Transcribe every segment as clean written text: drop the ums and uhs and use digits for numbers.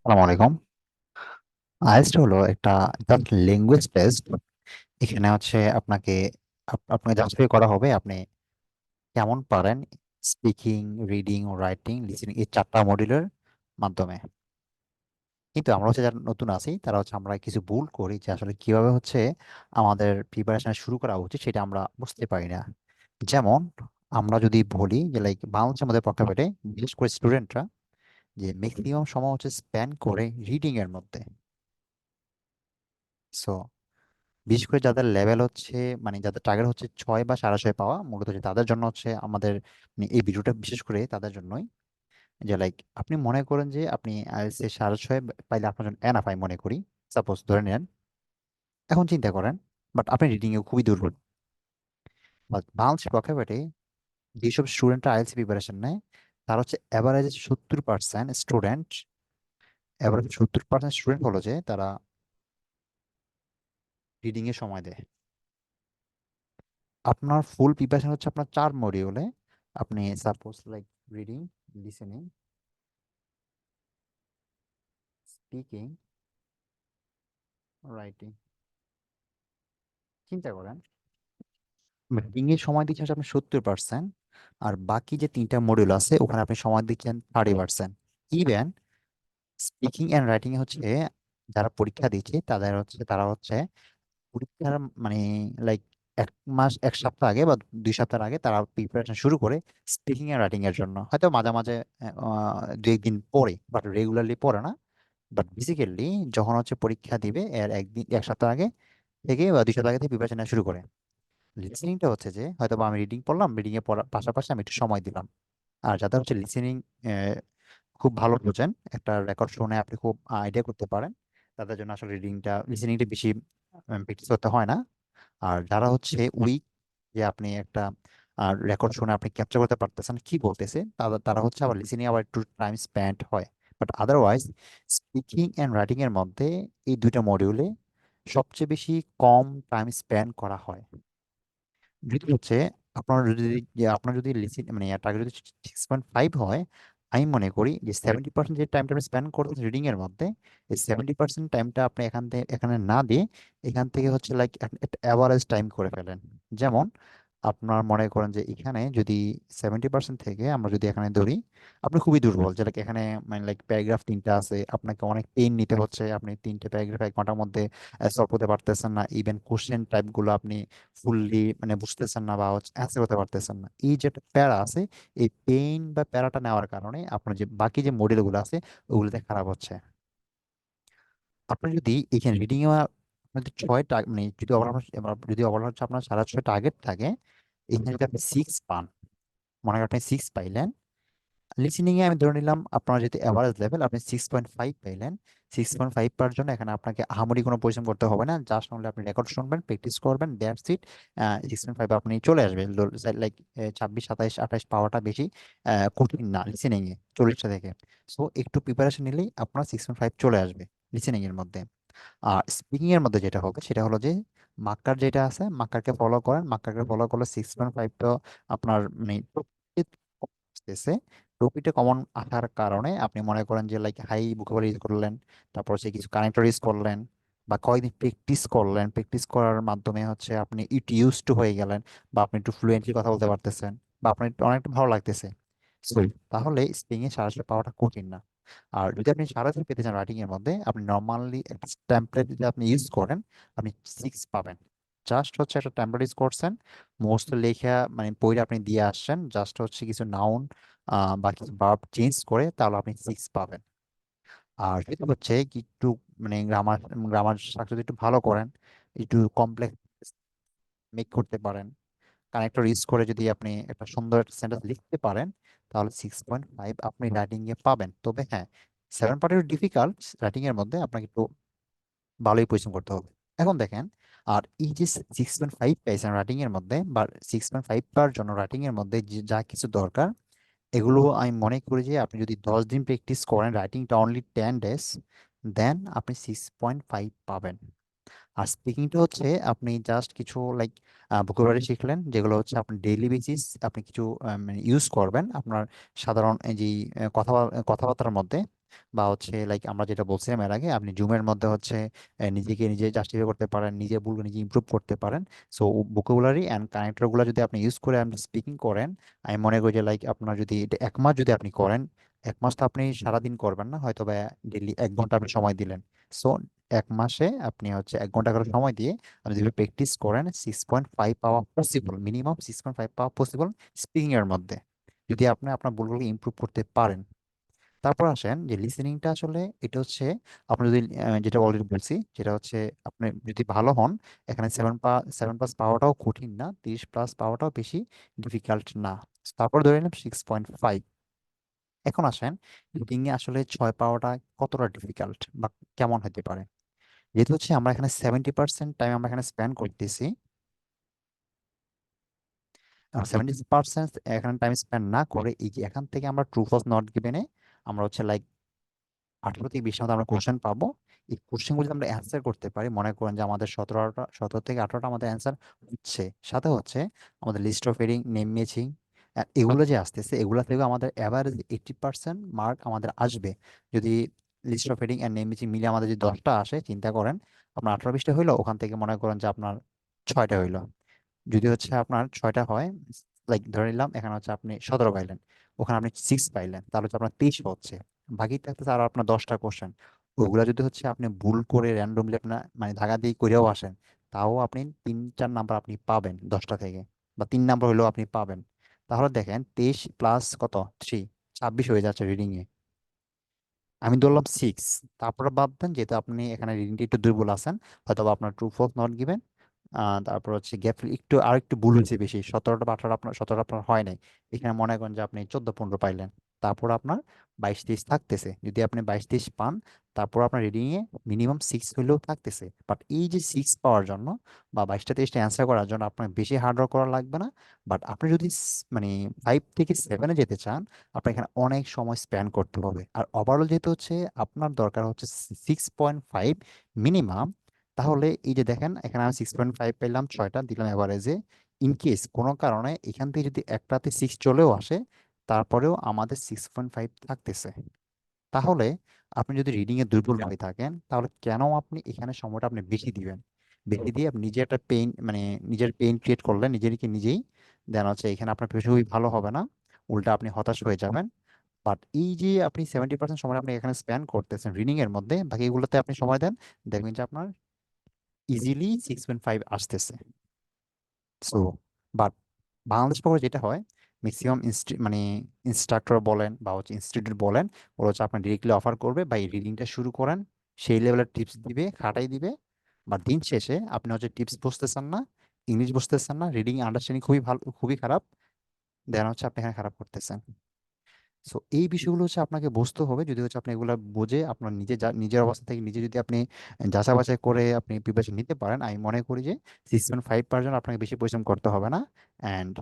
আসসালামু আলাইকুম। আইএলটিএস হলো একটা জাস্ট ল্যাঙ্গুয়েজ টেস্ট। এখানে হচ্ছে আপনাকে জাস্টিফাই করা হবে আপনি কেমন পারেন স্পিকিং, রিডিং, রাইটিং, লিসেনিং এই চারটা মডিউলের মাধ্যমে। কিন্তু আমরা হচ্ছে যারা নতুন আছি তারা হচ্ছে আমরা কিছু ভুল করি যে আসলে কিভাবে হচ্ছে আমাদের প্রিপারেশন শুরু করা উচিত সেটা আমরা বুঝতে পারি না। যেমন আমরা যদি বলি যে লাইক বাংলাদেশের মধ্যে প্রেক্ষাপটে বিশেষ করে স্টুডেন্টরা যে ম্যাক্সিমাম সময় হচ্ছে স্পেন্ড করে রিডিং এর মধ্যে। সো বিশেষ করে যাদের লেভেল হচ্ছে মানে যাদের টার্গেট হচ্ছে 6 বা 6.5 পাওয়া, মূলত যে তাদের জন্য হচ্ছে আমাদের মানে এই ভিডিওটা বিশেষ করে তাদের জন্যই। যে লাইক আপনি মনে করেন যে আপনি আইএলটিএস এ 6.5 পাইলে আপনার জন্য এনাফ, আমি মনে করি। সাপোজ ধরে নেন, এখন চিন্তা করেন বাট আপনি রিডিং এ খুবই দুর্বল। বাট বাংলাদেশের প্রেক্ষাপটে যেসব স্টুডেন্টরা আইএলটিএস প্রিপারেশন নেয় তার হচ্ছে অ্যাভারেজ 70% স্টুডেন্ট, অ্যাভারেজ 70% স্টুডেন্ট হলো যে তারা রিডিং এ সময় দেয়। আপনার ফুল প্রিপারেশন হচ্ছে আপনার 4 মডিউলে। আপনি suppose like reading, listening, speaking, writing. চিন্তা করেন, রিডিং এর সময় দিচ্ছেন হচ্ছে আপনি 70%, আর বাকি যে 3টা মডিউল আছে ওখানে আপনি সময় দিচ্ছেন 30%। ইভেন স্পিকিং অ্যান্ড রাইটিং এ হচ্ছে যারা পরীক্ষা দিচ্ছে তারা হচ্ছে পরীক্ষার মানে লাইক 1 মাস 1 সপ্তাহ আগে বা 2 সপ্তাহ আগে তারা প্রিপারেশন শুরু করে স্পিকিং অ্যান্ড রাইটিং এর জন্য। হয়তো মাঝে মাঝে 2 একদিন পরে, বাট রেগুলারলি পড়ে না। বাট বেসিক্যালি যখন হচ্ছে পরীক্ষা দিবে এর 1 সপ্তাহ আগে থেকে বা 2 সপ্তাহ আগে থেকে প্রিপারেশন শুরু করে। লিসেনিংটা হচ্ছে যে হয়তো বা আমি রিডিং পড়লাম, রিডিং এ পড়ার পাশাপাশি আমি একটু সময় দিলাম। আর যাদের হচ্ছে লিসেনিং খুব ভালো বোঝেন, একটা রেকর্ড শুনে আপনি খুব আইডিয়া করতে পারেন, তাদের জন্য আসলে লিসেনিংটা বেশি প্র্যাকটিস করতে হয় না। আর যারা হচ্ছে উইক, যে আপনি একটা রেকর্ড শুনে আপনি ক্যাপচার করতে পারতেছেন কি বলতেছে, তারা তারা হচ্ছে আবার লিসেনিং আবার একটু টাইম স্পেন্ড হয়। But otherwise speaking and writing এর মধ্যে এই 2টা মডিউলে সবচেয়ে বেশি কম টাইম স্পেন্ড করা হয়। যদি হচ্ছে আপনার যদি লিসেন মানে টার্গেট যদি 6.5 হয়, আমি মনে করি যে 70% যে টাইমটা আপনি স্পেন্ড করতেছেন রিডিং এর মধ্যে, এই 70% টাইমটা আপনি এখানে না দিয়ে এখান থেকে হচ্ছে লাইক একটা অ্যাভারেজ টাইম করে ফেলেন। যেমন আপনার মনে করেন যে এখানে যদি 70% থেকে আমরা যদি এখানে ধরি আপনি খুবই দুর্বল, যে like এখানে মানে লাইক প্যারাগ্রাফ 3টা আছে, আপনাকে অনেক পেন নিতে হচ্ছে, আপনি 3টে প্যারাগ্রাফ 1 ঘন্টার মধ্যে সলভ করতে পারতেছেন না। ইভেন কোশ্চেন টাইপ গুলো আপনি ফুললি মানে বুঝতেছেন না বা হচ্ছে অ্যান্সার করতে পারতেছেন না, এই যে একটা প্যারা আছে, এই পেইন বা প্যারাটা নেওয়ার কারণে আপনার যে বাকি যে মডেলগুলো আছে ওগুলোতে খারাপ হচ্ছে। আপনি যদি এখানে রিডিং এ আপনার যদি 6টা মানে যদি ওভারঅল হচ্ছে আপনার 6.5 টার্গেট থাকে, এখানে যদি আপনি 6 পান, মনে করেন আপনি 6 পাইলেন। লিসেনিং এ আমি ধরে নিলাম আপনার যদি এভারেজ লেভেল আপনি 6.5 পাইলেন। 6.5 পাওয়ার জন্য এখানে আপনাকে আহামরি কোনো পরিশ্রম করতে হবে না, জাস্ট অনলি আপনি রেকর্ড শুনবেন, প্র্যাকটিস করবেন, দ্যাটস ইট। 6.5 আপনি চলে আসবেন। লাইক 26, 27, 28 পাওয়াটা বেশি কঠিন না লিসেনিং এ 40টা থেকে। সো একটু প্রিপারেশন নিলেই আপনার 6.5 চলে আসবে লিসেনিং এর মধ্যে। আর স্পিকিং এর মধ্যে যেটা হবে সেটা হলো যে মার্কার যেটা আছে মার্কারকে ফলো করেন, মার্কারকে ফলো করলে 6.5 তো আপনার মানে আসতেছে। টপিকটা কমন আসার কারণে আপনি মনে করেন যে লাইক হাই ভোকাবুলারি ইউজ করলেন, তারপর হচ্ছে কিছু কানেক্টর ইউজ করলেন, বা কয়েকদিন প্র্যাকটিস করলেন, প্র্যাকটিস করার মাধ্যমে হচ্ছে আপনি ইট ইউজ টু হয়ে গেলেন, বা আপনি একটু ফ্লুয়েন্টলি কথা বলতে পারতেছেন, বা আপনার একটু অনেকটা ভালো লাগতেছে। So, তাহলে স্পিকিং এ 6.5 পাওয়াটা কঠিন না। আর যদি আপনি 6.5 পেতে চান রাইটিং এর মধ্যে, আপনি নর্মালি একটা টেমপ্লেট যদি আপনি ইউজ করেন আপনি 6 পাবেন। জাস্ট হচ্ছে একটা টেমপ্লেট ইউজ করছেন, মোস্ট লেখা মানে পড়ে আপনি দিয়ে আসছেন, জাস্ট হচ্ছে কিছু নাউন বা কিছু ভার্ব চেঞ্জ করে, তাহলে আপনি 6 পাবেন। আর যদি হচ্ছে কি একটু মানে গ্রামার গ্রামার স্ট্রাকচার একটু ভালো করেন, একটু কমপ্লেক্স মেক করতে পারেন, কানেক্টর ইউজ করে যদি আপনি একটা সুন্দর সেন্টেন্স লিখতে পারেন, তাহলে 6.5 আপনি রাইটিং এ পাবেন। তবে হ্যাঁ, 7 পার্টের ডিফিকাল্ট রাইটিং এর মধ্যে আপনাকে একটু ভালোই পরিশ্রম করতে হবে। এখন দেখেন, আর এই যে 6.5 পেয়েছেন রাইটিং এর মধ্যে, বা 6.5 পাওয়ার জন্য রাইটিং এর মধ্যে যে যা কিছু দরকার, এগুলো আমি মনে করি যে আপনি যদি 10 দিন প্র্যাকটিস করেন, রাইটিংটা অনলি 10 ডেজ, দেন আপনি 6.5 পাবেন। আর স্পিকিংটা হচ্ছে আপনি জাস্ট কিছু লাইক ভোকাবুলারি শিখলেন, যেগুলো হচ্ছে আপনি ডেইলি বেসিস আপনি কিছু মানে ইউজ করবেন আপনার সাধারণ এই যে কথাবার্তার মধ্যে। বা হচ্ছে লাইক আমরা যেটা বলছিলাম এর আগে, আপনি জুমের মধ্যে হচ্ছে নিজেকে নিজে জাস্টিফাই করতে পারেন, নিজে ভুল নিজে ইমপ্রুভ করতে পারেন। সো ভোকাবুলারি অ্যান্ড কানেক্টরগুলো যদি আপনি ইউজ করে আপনি স্পিকিং করেন, আমি মনে করি যে লাইক আপনার যদি এটা 1 মাস যদি আপনি করেন, 1 মাস তো আপনি সারাদিন করবেন না, হয়তো বা ডেলি 1 ঘন্টা আপনি সময় দিলেন। সো 1 মাসে আপনি হচ্ছে 1 ঘন্টা করে সময় দিয়ে আপনি যদি প্র্যাকটিস করেন, 6.5 পাওয়া পসিবল, মিনিমাম 6.5 পাওয়া পসিবল স্পিকিং এর মধ্যে, যদি আপনি আপনার ভুলগুলোকে ইমপ্রুভ করতে পারেন। তারপর আসেন যে লিসেনিংটা আসলে এটা হচ্ছে, আপনি যদি যেটা অলরেডি বলছি, যেটা হচ্ছে আপনি যদি ভালো হন, এখানে 7+ পাওয়াটাও কঠিন না, 30+ পাওয়াটাও বেশি ডিফিকাল্ট না। তারপর ধরে নিলাম 6.5। এখন আসেন রিডিং এ আসলে 6 পাওয়াটা কতটা ডিফিকাল্ট বা কেমন হতে পারে। যেহেতু হচ্ছে আমরা এখানে 70% টাইম আমরা এখানে স্পেন্ড করতেছি, 70% এখানে টাইম স্পেন্ড না করে এই যে এখান থেকে আমরা ট্রু ফলস নট গিভেনে আমরা হচ্ছে লাইক 18 থেকে 20 মতো আমরা কোশ্চেন পাবো। এই কোশ্চেনগুলো যদি আমরা অ্যান্সার করতে পারি, মনে করেন যে আমাদের 17 থেকে 18টা আমাদের অ্যান্সার হচ্ছে, সাথে হচ্ছে আমাদের list of heading, name matching, এগুলো যে আসতেছে, এগুলো থেকে আমাদের অ্যাভারেজ 80% মার্ক আমাদের আসবে। যদি list of heading and name matching মিলে আমাদের যদি 10টা আসে, চিন্তা করেন আপনার 18-20টা হইলো, ওখান থেকে মনে করেন যে আপনার 6টা হইলো। যদি হচ্ছে আপনার 6টা হয়, লাইক ধরে নিলাম এখানে হচ্ছে আপনি 17 পাইলেন, ওখানে আপনি 6 পাইলেন, তাহলে হচ্ছে আপনার 23 হচ্ছে। বাকি থাকতেছে আর আপনার 10টা কোশ্চেন। ওগুলা যদি হচ্ছে আপনি ভুল করে র্যান্ডমলি আপনার মানে ধাঁধা দিয়ে করেও আসেন, তাও আপনি 3-4 নাম্বার আপনি পাবেন 10টা থেকে, বা 3 নাম্বার হলেও আপনি পাবেন। তাহলে দেখেন 23 প্লাস কত, 3, 26 হয়ে যাচ্ছে রিডিং এ। আমি ধরলাম 6। তারপরে ভাববেন যেহেতু আপনি এখানে রিডিংটা একটু দুর্বল আছেন, হয়তো বা আপনার ট্রু ফলস নট গিভেন, তারপর হচ্ছে গ্যাপ একটু আর একটু ভুল হয়েছে বেশি, 17টা বা 18 আপনার 17 আপনার হয় নাই, এখানে মনে করেন যে আপনি 14-15 পাইলেন। তারপর আপনার 22-23 থাকতেছে, যদি আপনি 22-23 পান, তারপর আপনার রিডিং এ মিনিমাম 6 হইলেও থাকতেছে। বাট এই যে 6 পাওয়ার জন্য বা 22টা 23টা অ্যান্সার করার জন্য আপনার বেশি হার্ড ওয়ার্ক করা লাগবে না। বাট আপনি যদি মানে 5 থেকে 7-এ যেতে চান, আপনার এখানে অনেক সময় স্পেন্ড করতে হবে। আর ওভারঅল যেহেতু হচ্ছে আপনার দরকার হচ্ছে 6.5 মিনিমাম, তাহলে এই যে দেখেন এখানে আমি 6.5 পেলাম, 6টা দিলাম অ্যাভারেজে। ইন কেস কোনো কারণে এখান থেকে যদি একটাতে 6 চলেও আসে, তারপরেও আমাদের 6.5 থাকতেছে। তাহলে আপনি যদি রিডিং এ দুর্বল হয়ে থাকেন, তাহলে কেন আপনি এখানে সময়টা আপনি বেশি দিবেন, বেশি দিয়ে আপনি নিজে একটা পেইন মানে নিজের পেইন ক্রিয়েট করলেন নিজেরকে নিজেই, দেন হচ্ছে এখানে আপনার প্রিপারেশন খুবই ভালো হবে না, উল্টা আপনি হতাশ হয়ে যাবেন। বাট এই যে আপনি 70% সময় আপনি এখানে স্পেন্ড করতেছেন রিডিং এর মধ্যে, বাকিগুলোতে আপনি সময় দেন, দেখবেন যে আপনার ইজিলি 6.5 আসতেছে। সো বাট বাংলাদেশ পড়ে যেটা হয়, ম্যাক্সিমাম মানে ইনস্ট্রাক্টর বলেন বা হচ্ছে ইনস্টিটিউট বলেন, ওরা হচ্ছে আপনার ডিরেক্টলি অফার করবে বা এই রিডিংটা শুরু করেন, সেই লেভেলের টিপস দিবে, খাটাই দিবে। বা দিন শেষে আপনি হচ্ছে টিপস বুঝতেছেন না, ইংলিশ বুঝতেছেন না, রিডিং আন্ডারস্ট্যান্ডিং খুবই ভালো, খুবই খারাপ, দেন হচ্ছে আপনি এখানে খারাপ করতেছেন। সো এই বিষয়গুলো হচ্ছে আপনাকে বুঝতে হবে। যদি হচ্ছে আপনি এগুলো বুঝে আপনার নিজের অবস্থা থেকে নিজে যদি আপনি যাচাই বাছাই করে আপনি প্রিপারেশন নিতে পারেন, আমি মনে করি যে 6.5% আপনাকে বেশি পরিশ্রম করতে হবে না, অ্যান্ড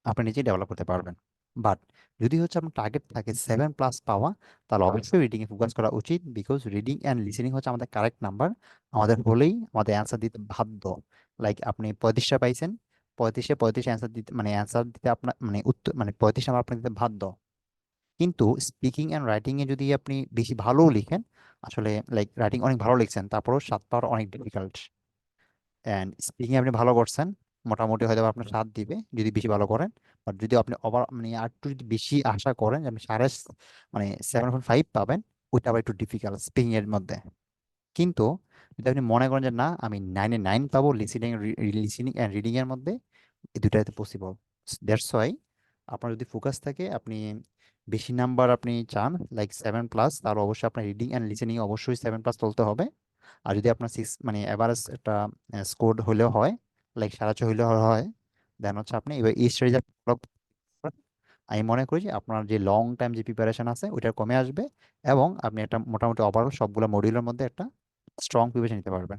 আপনি নিজেই ডেভেলপ করতে পারবেন। বাট যদি হচ্ছে আপনার টার্গেট থাকে 7+ পাওয়া, তাহলে অবশ্যই রিডিং এ ফোকাস করা উচিত, বিকজ রিডিং অ্যান্ড লিসেনিং হচ্ছে আমাদের কারেক্ট নাম্বার, আমাদের হলেই আমাদের অ্যান্সার দিতে বাধ্য। লাইক আপনি 35টা পাইছেন, 35-এ 35 অ্যান্সার দিতে মানে অ্যান্সার দিতে আপনার মানে উত্তর মানে 35 নাম্বার আপনার দিতে বাধ্য। কিন্তু স্পিকিং অ্যান্ড রাইটিং এ যদি আপনি বেশি ভালো লিখেন, আসলে লাইক রাইটিং অনেক ভালো লিখছেন, তারপরও 7 পাওয়ার অনেক ডিফিকাল্ট। অ্যান্ড স্পিকিং আপনি ভালো করছেন, মোটামুটি হয়তো আপনার 7 দিবে যদি বেশি ভালো করেন। বাট যদি আপনি ওভার মানে আর একটু যদি বেশি আশা করেন যে আপনি মানে 7.5 পাবেন, ওইটা আবার একটু ডিফিকাল্ট স্পিকিং এর মধ্যে। কিন্তু যদি আপনি মনে করেন যে না আমি 9-এ 9 পাবো লিসেনিং অ্যান্ড রিডিং এর মধ্যে, এই দুটাতে পসিবল। দ্যাটস ওয়াই আপনার যদি ফোকাস থাকে, আপনি বেশি নাম্বার আপনি চান লাইক 7+, তাহলে অবশ্যই আপনার রিডিং অ্যান্ড লিসেনিং অবশ্যই 7+ তুলতে হবে। আর যদি আপনার 6 মানে এভারেজ একটা স্কোর হলেও হয়, লাইক 6.5 হলেও হয়, দেন হচ্ছে আপনি এবার এই স্ট্র্যাটেজি ফলো করেন। আমি মনে করি যে আপনার যে লং টাইম যে প্রিপারেশন আছে ওইটা কমে আসবে, এবং আপনি একটা মোটামুটি ওভারঅল সবগুলো মডিউলের মধ্যে একটা স্ট্রং প্রিপারেশন নিতে পারবেন।